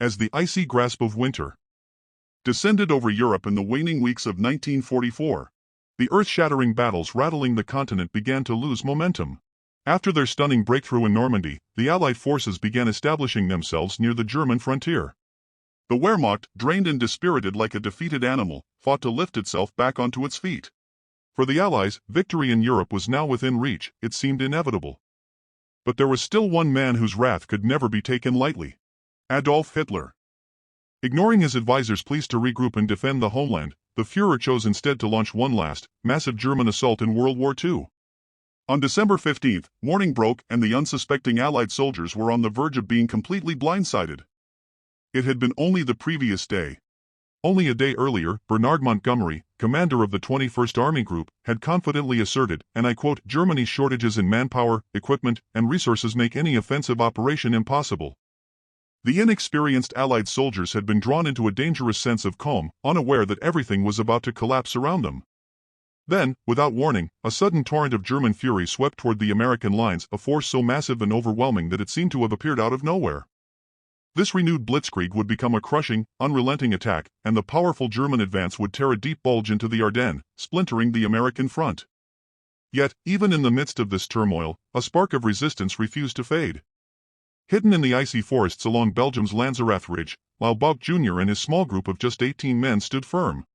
as the icy grasp of winter descended over Europe in the waning weeks of 1944. The earth-shattering battles rattling the continent began to lose momentum. After their stunning breakthrough in Normandy, the Allied forces began establishing themselves near the German frontier. The Wehrmacht, drained and dispirited like a defeated animal, fought to lift itself back onto its feet. For the Allies, victory in Europe was now within reach. It seemed inevitable. But there was still one man whose wrath could never be taken lightly: Adolf Hitler. Ignoring his advisors' pleas to regroup and defend the homeland, the Führer chose instead to launch one last, massive German assault in World War II. On December 15th, morning broke and the unsuspecting Allied soldiers were on the verge of being completely blindsided. It had been only the previous day. Only a day earlier, Bernard Montgomery, commander of the 21st Army Group, had confidently asserted, and I quote, "Germany's shortages in manpower, equipment, and resources make any offensive operation impossible." The inexperienced Allied soldiers had been drawn into a dangerous sense of calm, unaware that everything was about to collapse around them. Then, without warning, a sudden torrent of German fury swept toward the American lines, a force so massive and overwhelming that it seemed to have appeared out of nowhere. This renewed blitzkrieg would become a crushing, unrelenting attack, and the powerful German advance would tear a deep bulge into the Ardennes, splintering the American front. Yet, even in the midst of this turmoil, a spark of resistance refused to fade. Hidden in the icy forests along Belgium's Lanzerath Ridge, Bulge Jr. and his small group of just 18 men stood firm.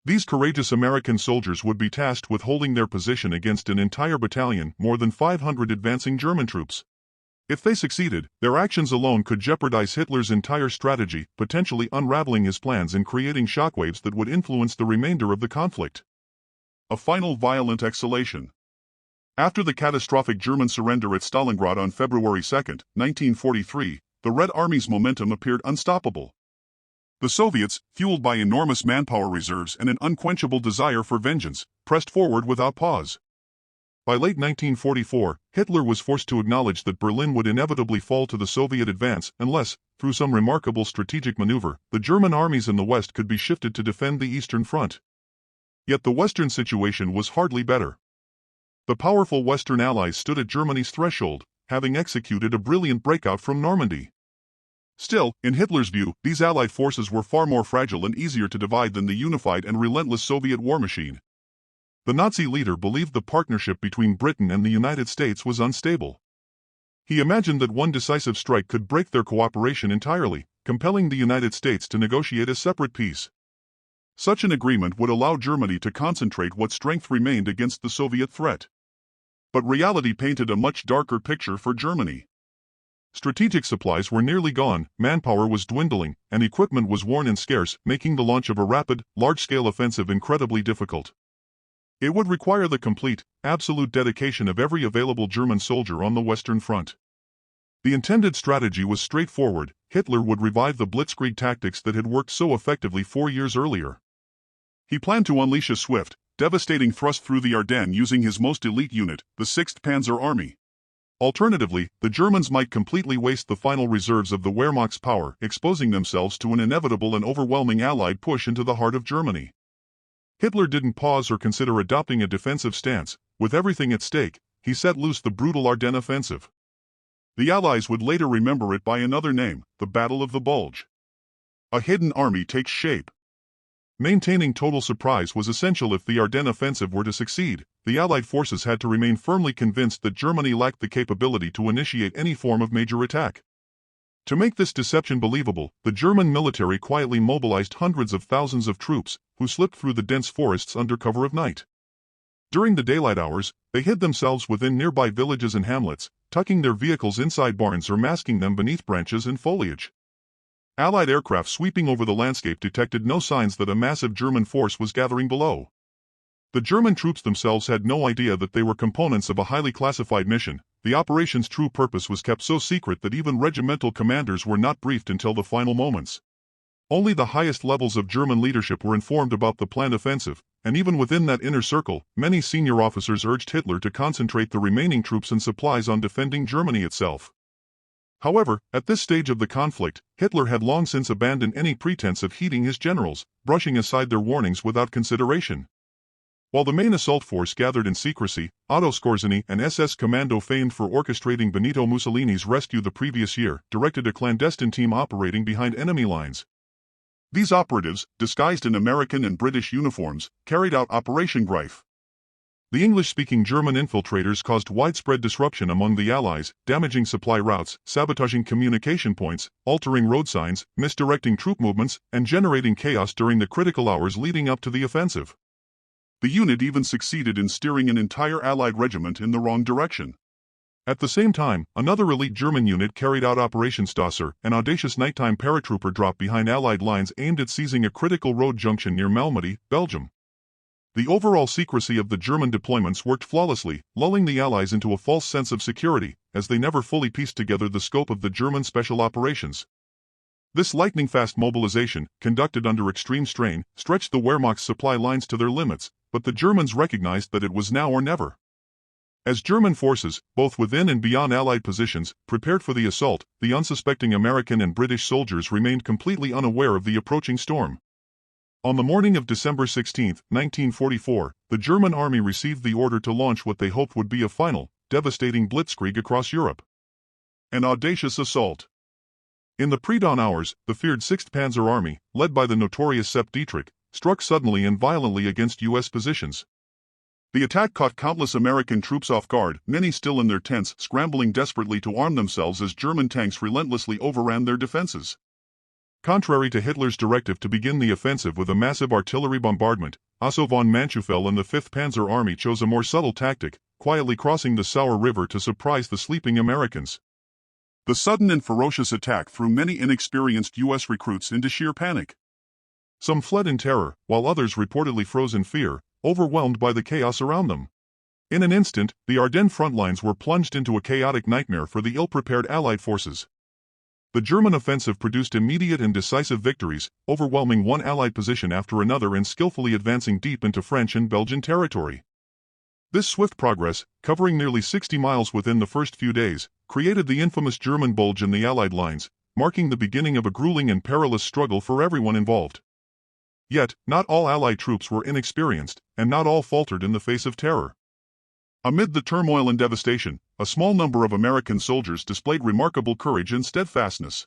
These courageous American soldiers would be tasked with holding their position against an entire battalion, more than 500 advancing German troops. If they succeeded, their actions alone could jeopardize Hitler's entire strategy, potentially unraveling his plans and creating shockwaves that would influence the remainder of the conflict. A final violent exhalation. After the catastrophic German surrender at Stalingrad on February 2, 1943, the Red Army's momentum appeared unstoppable. The Soviets, fueled by enormous manpower reserves and an unquenchable desire for vengeance, pressed forward without pause. By late 1944, Hitler was forced to acknowledge that Berlin would inevitably fall to the Soviet advance unless, through some remarkable strategic maneuver, the German armies in the West could be shifted to defend the Eastern Front. Yet the Western situation was hardly better. The powerful Western Allies stood at Germany's threshold, having executed a brilliant breakout from Normandy. Still, in Hitler's view, these Allied forces were far more fragile and easier to divide than the unified and relentless Soviet war machine. The Nazi leader believed the partnership between Britain and the United States was unstable. He imagined that one decisive strike could break their cooperation entirely, compelling the United States to negotiate a separate peace. Such an agreement would allow Germany to concentrate what strength remained against the Soviet threat. But reality painted a much darker picture for Germany. Strategic supplies were nearly gone, manpower was dwindling, and equipment was worn and scarce, making the launch of a rapid, large-scale offensive incredibly difficult. It would require the complete, absolute dedication of every available German soldier on the Western Front. The intended strategy was straightforward: Hitler would revive the blitzkrieg tactics that had worked so effectively 4 years earlier. He planned to unleash a swift, devastating thrust through the Ardennes using his most elite unit, the 6th Panzer Army. Alternatively, the Germans might completely waste the final reserves of the Wehrmacht's power, exposing themselves to an inevitable and overwhelming Allied push into the heart of Germany. Hitler didn't pause or consider adopting a defensive stance. With everything at stake, he set loose the brutal Ardennes offensive. The Allies would later remember it by another name: the Battle of the Bulge. A hidden army takes shape. Maintaining total surprise was essential if the Ardennes offensive were to succeed. The Allied forces had to remain firmly convinced that Germany lacked the capability to initiate any form of major attack. To make this deception believable, the German military quietly mobilized hundreds of thousands of troops, who slipped through the dense forests under cover of night. During the daylight hours, they hid themselves within nearby villages and hamlets, tucking their vehicles inside barns or masking them beneath branches and foliage. Allied aircraft sweeping over the landscape detected no signs that a massive German force was gathering below. The German troops themselves had no idea that they were components of a highly classified mission. The operation's true purpose was kept so secret that even regimental commanders were not briefed until the final moments. Only the highest levels of German leadership were informed about the planned offensive, and even within that inner circle, many senior officers urged Hitler to concentrate the remaining troops and supplies on defending Germany itself. However, at this stage of the conflict, Hitler had long since abandoned any pretense of heeding his generals, brushing aside their warnings without consideration. While the main assault force gathered in secrecy, Otto Skorzeny, an SS commando famed for orchestrating Benito Mussolini's rescue the previous year, directed a clandestine team operating behind enemy lines. These operatives, disguised in American and British uniforms, carried out Operation Greif. The English-speaking German infiltrators caused widespread disruption among the Allies, damaging supply routes, sabotaging communication points, altering road signs, misdirecting troop movements, and generating chaos during the critical hours leading up to the offensive. The unit even succeeded in steering an entire Allied regiment in the wrong direction. At the same time, another elite German unit carried out Operation Stasser, an audacious nighttime paratrooper drop behind Allied lines aimed at seizing a critical road junction near Malmedy, Belgium. The overall secrecy of the German deployments worked flawlessly, lulling the Allies into a false sense of security, as they never fully pieced together the scope of the German special operations. This lightning-fast mobilization, conducted under extreme strain, stretched the Wehrmacht's supply lines to their limits, but the Germans recognized that it was now or never. As German forces, both within and beyond Allied positions, prepared for the assault, the unsuspecting American and British soldiers remained completely unaware of the approaching storm. On the morning of December 16, 1944, the German army received the order to launch what they hoped would be a final, devastating blitzkrieg across Europe. An audacious assault. In the pre-dawn hours, the feared 6th Panzer Army, led by the notorious Sepp Dietrich, struck suddenly and violently against U.S. positions. The attack caught countless American troops off guard, many still in their tents, scrambling desperately to arm themselves as German tanks relentlessly overran their defenses. Contrary to Hitler's directive to begin the offensive with a massive artillery bombardment, Otto von Manschufel and the 5th Panzer Army chose a more subtle tactic, quietly crossing the Sauer River to surprise the sleeping Americans. The sudden and ferocious attack threw many inexperienced U.S. recruits into sheer panic. Some fled in terror, while others reportedly froze in fear, overwhelmed by the chaos around them. In an instant, the Ardennes front lines were plunged into a chaotic nightmare for the ill-prepared Allied forces. The German offensive produced immediate and decisive victories, overwhelming one Allied position after another and skillfully advancing deep into French and Belgian territory. This swift progress, covering nearly 60 miles within the first few days, created the infamous German Bulge in the Allied lines, marking the beginning of a grueling and perilous struggle for everyone involved. Yet, not all Allied troops were inexperienced, and not all faltered in the face of terror. Amid the turmoil and devastation, a small number of American soldiers displayed remarkable courage and steadfastness.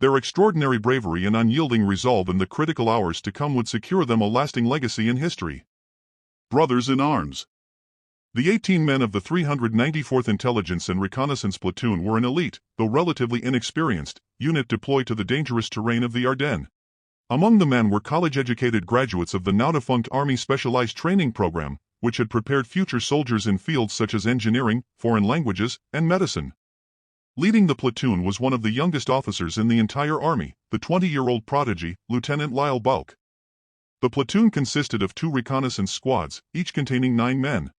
Their extraordinary bravery and unyielding resolve in the critical hours to come would secure them a lasting legacy in history. Brothers in arms. The 18 men of the 394th Intelligence and Reconnaissance Platoon were an elite, though relatively inexperienced, unit deployed to the dangerous terrain of the Ardennes. Among the men were college-educated graduates of the now-defunct Army Specialized Training Program, which had prepared future soldiers in fields such as engineering, foreign languages, and medicine. Leading the platoon was one of the youngest officers in the entire Army, the 20-year-old prodigy, Lieutenant Lyle Bulge. The platoon consisted of 2 reconnaissance squads, each containing 9 men.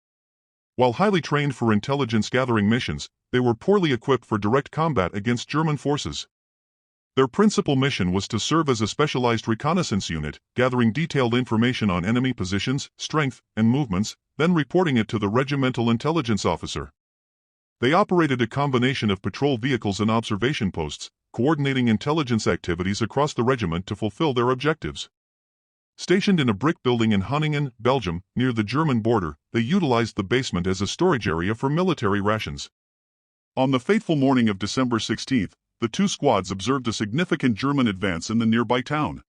While highly trained for intelligence-gathering missions, they were poorly equipped for direct combat against German forces. Their principal mission was to serve as a specialized reconnaissance unit, gathering detailed information on enemy positions, strength, and movements, then reporting it to the regimental intelligence officer. They operated a combination of patrol vehicles and observation posts, coordinating intelligence activities across the regiment to fulfill their objectives. Stationed in a brick building in Honingen, Belgium, near the German border, they utilized the basement as a storage area for military rations. On the fateful morning of December 16th, the 2 squads observed a significant German advance in the nearby town.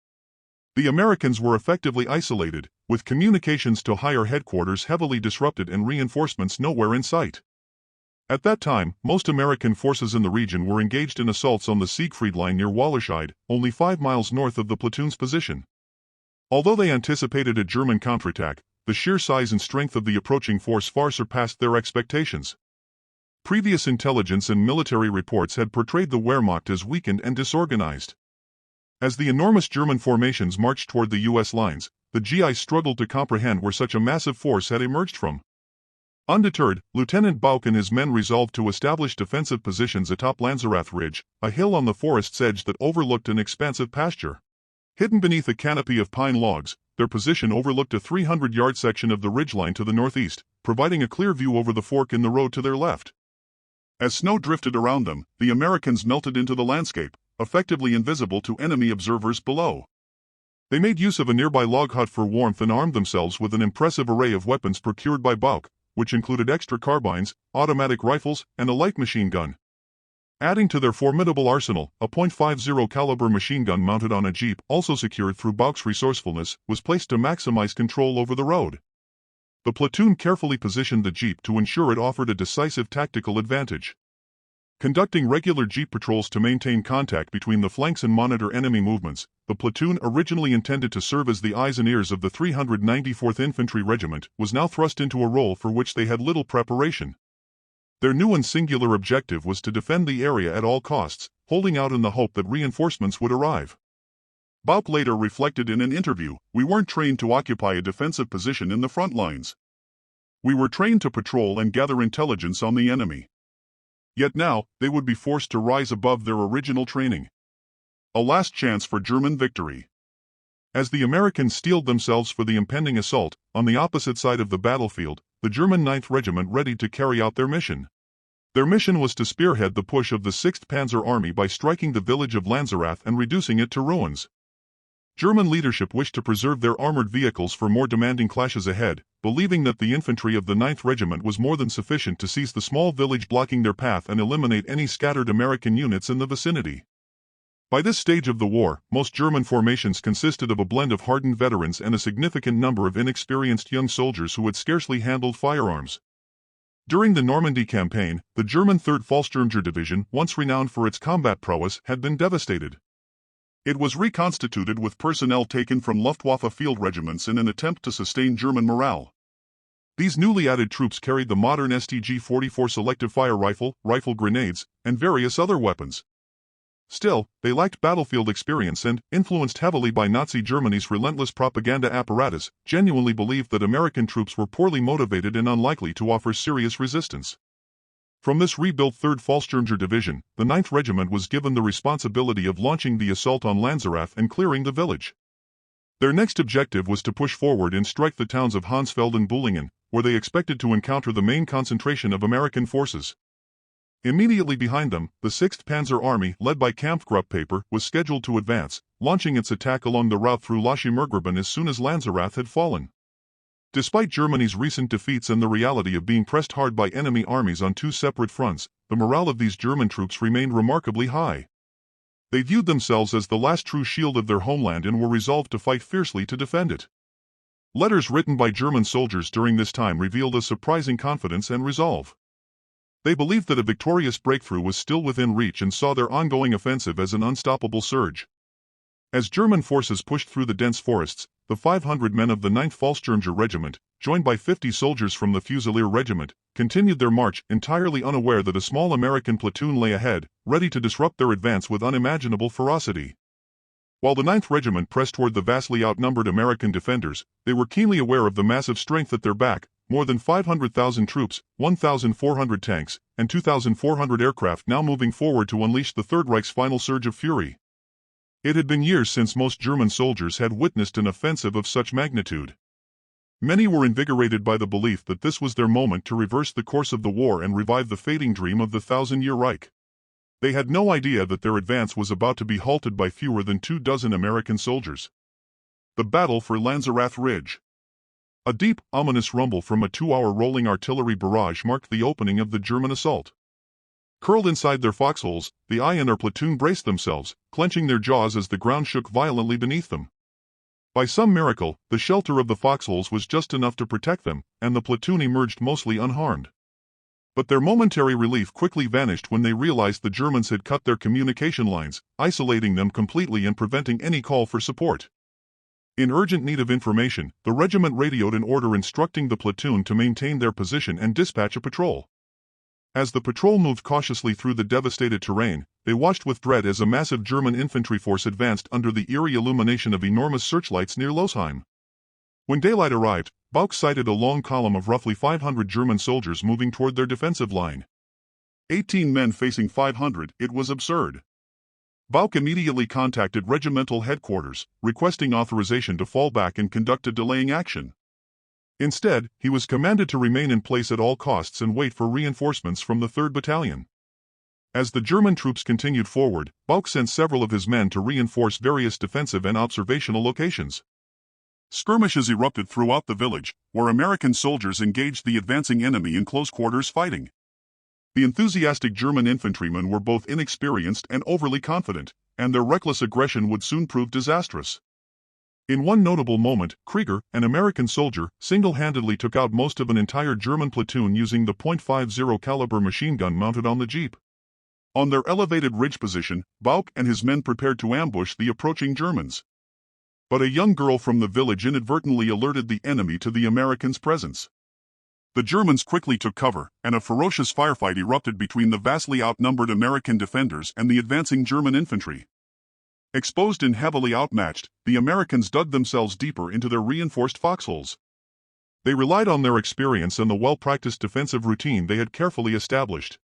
The Americans were effectively isolated, with communications to higher headquarters heavily disrupted and reinforcements nowhere in sight. At that time, most American forces in the region were engaged in assaults on the Siegfried Line near Wallerscheid, only 5 miles north of the platoon's position. Although they anticipated a German counterattack, the sheer size and strength of the approaching force far surpassed their expectations. Previous intelligence and military reports had portrayed the Wehrmacht as weakened and disorganized. As the enormous German formations marched toward the U.S. lines, the GIs struggled to comprehend where such a massive force had emerged from. Undeterred, Lieutenant Bulge and his men resolved to establish defensive positions atop Lanzerath Ridge, a hill on the forest's edge that overlooked an expansive pasture. Hidden beneath a canopy of pine logs, their position overlooked a 300-yard section of the ridgeline to the northeast, providing a clear view over the fork in the road to their left. As snow drifted around them, the Americans melted into the landscape, effectively invisible to enemy observers below. They made use of a nearby log hut for warmth and armed themselves with an impressive array of weapons procured by Bulge, which included extra carbines, automatic rifles, and a light machine gun. Adding to their formidable arsenal, a .50 caliber machine gun mounted on a jeep, also secured through Bulge's resourcefulness, was placed to maximize control over the road. The platoon carefully positioned the jeep to ensure it offered a decisive tactical advantage. Conducting regular jeep patrols to maintain contact between the flanks and monitor enemy movements, the platoon, originally intended to serve as the eyes and ears of the 394th Infantry Regiment, was now thrust into a role for which they had little preparation. Their new and singular objective was to defend the area at all costs, holding out in the hope that reinforcements would arrive. Bulge later reflected in an interview, "We weren't trained to occupy a defensive position in the front lines. We were trained to patrol and gather intelligence on the enemy." Yet now, they would be forced to rise above their original training. A last chance for German victory. As the Americans steeled themselves for the impending assault, on the opposite side of the battlefield, the German 9th Regiment readied to carry out their mission. Their mission was to spearhead the push of the 6th Panzer Army by striking the village of Lanzerath and reducing it to ruins. German leadership wished to preserve their armored vehicles for more demanding clashes ahead, believing that the infantry of the 9th Regiment was more than sufficient to seize the small village blocking their path and eliminate any scattered American units in the vicinity. By this stage of the war, most German formations consisted of a blend of hardened veterans and a significant number of inexperienced young soldiers who had scarcely handled firearms. During the Normandy campaign, the German 3rd Panzer Division, once renowned for its combat prowess, had been devastated. It was reconstituted with personnel taken from Luftwaffe field regiments in an attempt to sustain German morale. These newly added troops carried the modern STG-44 selective fire rifle, rifle grenades, and various other weapons. Still, they lacked battlefield experience and, influenced heavily by Nazi Germany's relentless propaganda apparatus, genuinely believed that American troops were poorly motivated and unlikely to offer serious resistance. From this rebuilt 3rd Panzer Division, the 9th Regiment was given the responsibility of launching the assault on Lanzerath and clearing the village. Their next objective was to push forward and strike the towns of Hansfeld and Bullingen, where they expected to encounter the main concentration of American forces. Immediately behind them, the 6th Panzer Army, led by Kampfgruppe, was scheduled to advance, launching its attack along the route through Lochimmergraben as soon as Lanzerath had fallen. Despite Germany's recent defeats and the reality of being pressed hard by enemy armies on two separate fronts, the morale of these German troops remained remarkably high. They viewed themselves as the last true shield of their homeland and were resolved to fight fiercely to defend it. Letters written by German soldiers during this time revealed a surprising confidence and resolve. They believed that a victorious breakthrough was still within reach and saw their ongoing offensive as an unstoppable surge. As German forces pushed through the dense forests, the 500 men of the 9th Panzer Regiment, joined by 50 soldiers from the Fusilier Regiment, continued their march, entirely unaware that a small American platoon lay ahead, ready to disrupt their advance with unimaginable ferocity. While the 9th Regiment pressed toward the vastly outnumbered American defenders, they were keenly aware of the massive strength at their back: more than 500,000 troops, 1,400 tanks, and 2,400 aircraft now moving forward to unleash the Third Reich's final surge of fury. It had been years since most German soldiers had witnessed an offensive of such magnitude. Many were invigorated by the belief that this was their moment to reverse the course of the war and revive the fading dream of the Thousand-Year Reich. They had no idea that their advance was about to be halted by fewer than 24 American soldiers. The battle for Lanzerath Ridge. A deep, ominous rumble from a 2-hour rolling artillery barrage marked the opening of the German assault. Curled inside their foxholes, the I and their platoon braced themselves, clenching their jaws as the ground shook violently beneath them. By some miracle, the shelter of the foxholes was just enough to protect them, and the platoon emerged mostly unharmed. But their momentary relief quickly vanished when they realized the Germans had cut their communication lines, isolating them completely and preventing any call for support. In urgent need of information, the regiment radioed an order instructing the platoon to maintain their position and dispatch a patrol. As the patrol moved cautiously through the devastated terrain, they watched with dread as a massive German infantry force advanced under the eerie illumination of enormous searchlights near Losheim. When daylight arrived, Bulge sighted a long column of roughly 500 German soldiers moving toward their defensive line. 18 men facing 500, it was absurd. Bulge immediately contacted regimental headquarters, requesting authorization to fall back and conduct a delaying action. Instead, he was commanded to remain in place at all costs and wait for reinforcements from the 3rd Battalion. As the German troops continued forward, Bulge sent several of his men to reinforce various defensive and observational locations. Skirmishes erupted throughout the village, where American soldiers engaged the advancing enemy in close-quarters fighting. The enthusiastic German infantrymen were both inexperienced and overly confident, and their reckless aggression would soon prove disastrous. In one notable moment, Krieger, an American soldier, single-handedly took out most of an entire German platoon using the .50 caliber machine gun mounted on the jeep. On their elevated ridge position, Bulge and his men prepared to ambush the approaching Germans. But a young girl from the village inadvertently alerted the enemy to the Americans' presence. The Germans quickly took cover, and a ferocious firefight erupted between the vastly outnumbered American defenders and the advancing German infantry. Exposed and heavily outmatched, the Americans dug themselves deeper into their reinforced foxholes. They relied on their experience and the well-practiced defensive routine they had carefully established.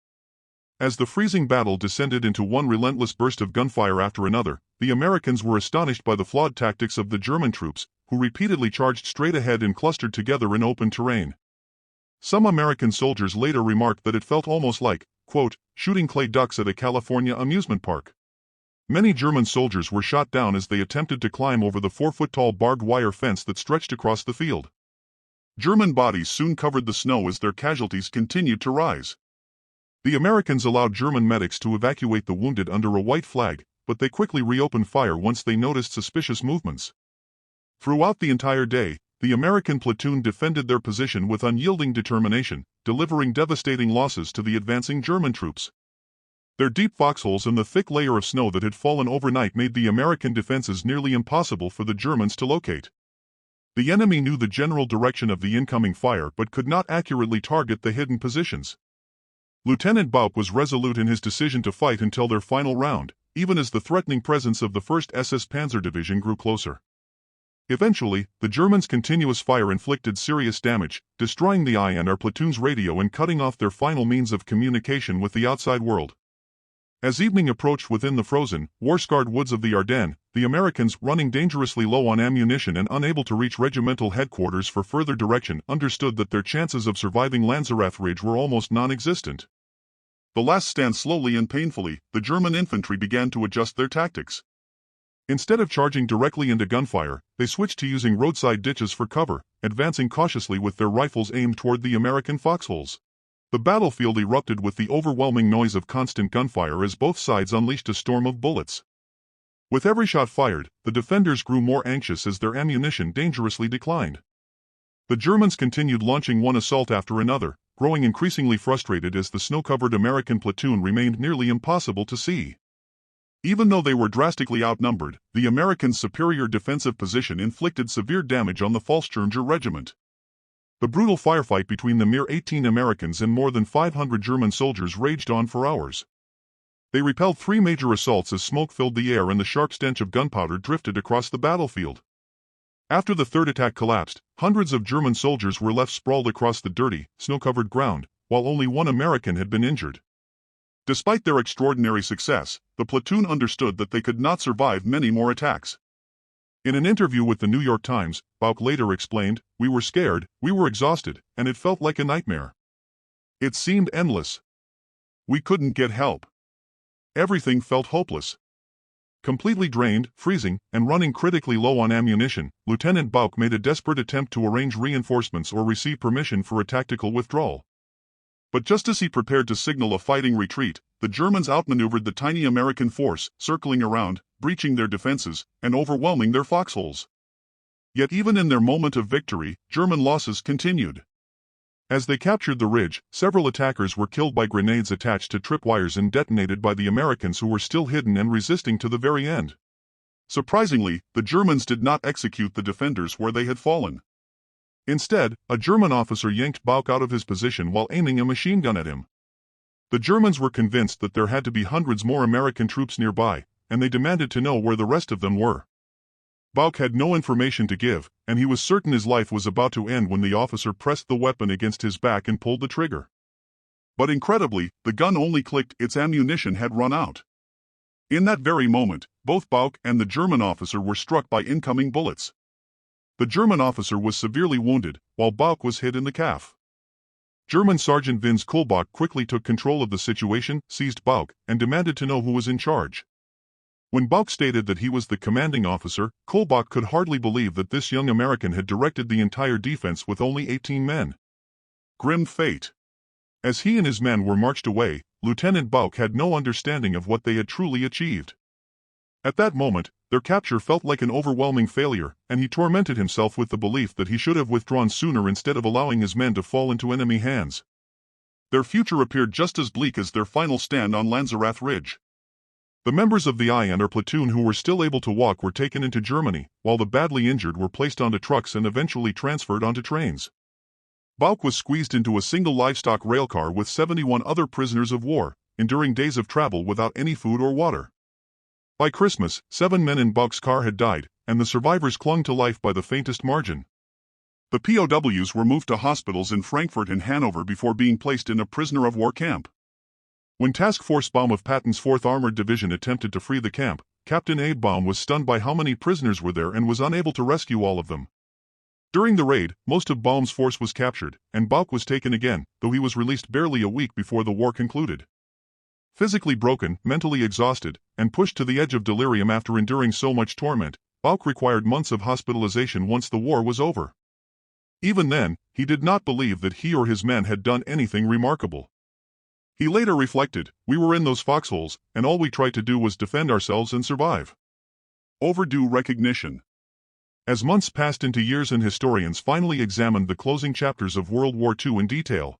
As the freezing battle descended into one relentless burst of gunfire after another, the Americans were astonished by the flawed tactics of the German troops, who repeatedly charged straight ahead and clustered together in open terrain. Some American soldiers later remarked that it felt almost like, quote, shooting clay ducks at a California amusement park. Many German soldiers were shot down as they attempted to climb over the 4-foot-tall barbed wire fence that stretched across the field. German bodies soon covered the snow as their casualties continued to rise. The Americans allowed German medics to evacuate the wounded under a white flag, but they quickly reopened fire once they noticed suspicious movements. Throughout the entire day, the American platoon defended their position with unyielding determination, delivering devastating losses to the advancing German troops. Their deep foxholes and the thick layer of snow that had fallen overnight made the American defenses nearly impossible for the Germans to locate. The enemy knew the general direction of the incoming fire but could not accurately target the hidden positions. Lieutenant Bulge was resolute in his decision to fight until their final round, even as the threatening presence of the 1st SS Panzer Division grew closer. Eventually, the Germans' continuous fire inflicted serious damage, destroying the I and our platoon's radio and cutting off their final means of communication with the outside world. As evening approached within the frozen, war-scarred woods of the Ardennes, the Americans, running dangerously low on ammunition and unable to reach regimental headquarters for further direction, understood that their chances of surviving Lanzerath Ridge were almost non-existent. The last stand slowly and painfully, the German infantry began to adjust their tactics. Instead of charging directly into gunfire, they switched to using roadside ditches for cover, advancing cautiously with their rifles aimed toward the American foxholes. The battlefield erupted with the overwhelming noise of constant gunfire as both sides unleashed a storm of bullets. With every shot fired, the defenders grew more anxious as their ammunition dangerously declined. The Germans continued launching one assault after another, growing increasingly frustrated as the snow-covered American platoon remained nearly impossible to see. Even though they were drastically outnumbered, the Americans' superior defensive position inflicted severe damage on the Fallschirmjäger regiment. The brutal firefight between the mere 18 Americans and more than 500 German soldiers raged on for hours. They repelled 3 major assaults as smoke filled the air and the sharp stench of gunpowder drifted across the battlefield. After the third attack collapsed, hundreds of German soldiers were left sprawled across the dirty, snow-covered ground, while only one American had been injured. Despite their extraordinary success, the platoon understood that they could not survive many more attacks. In an interview with the New York Times, Bulge later explained, "We were scared, we were exhausted, and it felt like a nightmare. It seemed endless. We couldn't get help. Everything felt hopeless." Completely drained, freezing, and running critically low on ammunition, Lieutenant Bulge made a desperate attempt to arrange reinforcements or receive permission for a tactical withdrawal. But just as he prepared to signal a fighting retreat, the Germans outmaneuvered the tiny American force, circling around, breaching their defenses, and overwhelming their foxholes. Yet even in their moment of victory, German losses continued. As they captured the ridge, several attackers were killed by grenades attached to tripwires and detonated by the Americans who were still hidden and resisting to the very end. Surprisingly, the Germans did not execute the defenders where they had fallen. Instead, a German officer yanked Bulge out of his position while aiming a machine gun at him. The Germans were convinced that there had to be hundreds more American troops nearby, and they demanded to know where the rest of them were. Bulge had no information to give, and he was certain his life was about to end when the officer pressed the weapon against his back and pulled the trigger. But incredibly, the gun only clicked; its ammunition had run out. In that very moment, both Bulge and the German officer were struck by incoming bullets. The German officer was severely wounded, while Bulge was hit in the calf. German Sergeant Vince Kulbach quickly took control of the situation, seized Bauch, and demanded to know who was in charge. When Bauch stated that he was the commanding officer, Kulbach could hardly believe that this young American had directed the entire defense with only 18 men. Grim fate. As he and his men were marched away, Lieutenant Bauch had no understanding of what they had truly achieved. At that moment, their capture felt like an overwhelming failure, and he tormented himself with the belief that he should have withdrawn sooner instead of allowing his men to fall into enemy hands. Their future appeared just as bleak as their final stand on Lanzerath Ridge. The members of the I and our platoon who were still able to walk were taken into Germany, while the badly injured were placed onto trucks and eventually transferred onto trains. Bauch was squeezed into a single livestock railcar with 71 other prisoners of war, enduring days of travel without any food or water. By Christmas, 7 men in Bauch's car had died, and the survivors clung to life by the faintest margin. The POWs were moved to hospitals in Frankfurt and Hanover before being placed in a prisoner of war camp. When Task Force Baum of Patton's 4th Armored Division attempted to free the camp, Captain Abe Baum was stunned by how many prisoners were there and was unable to rescue all of them. During the raid, most of Baum's force was captured, and Bauch was taken again, though he was released barely a week before the war concluded. Physically broken, mentally exhausted, and pushed to the edge of delirium after enduring so much torment, Bauch required months of hospitalization once the war was over. Even then, he did not believe that he or his men had done anything remarkable. He later reflected, "We were in those foxholes, and all we tried to do was defend ourselves and survive." Overdue recognition. As months passed into years and historians finally examined the closing chapters of World War II in detail,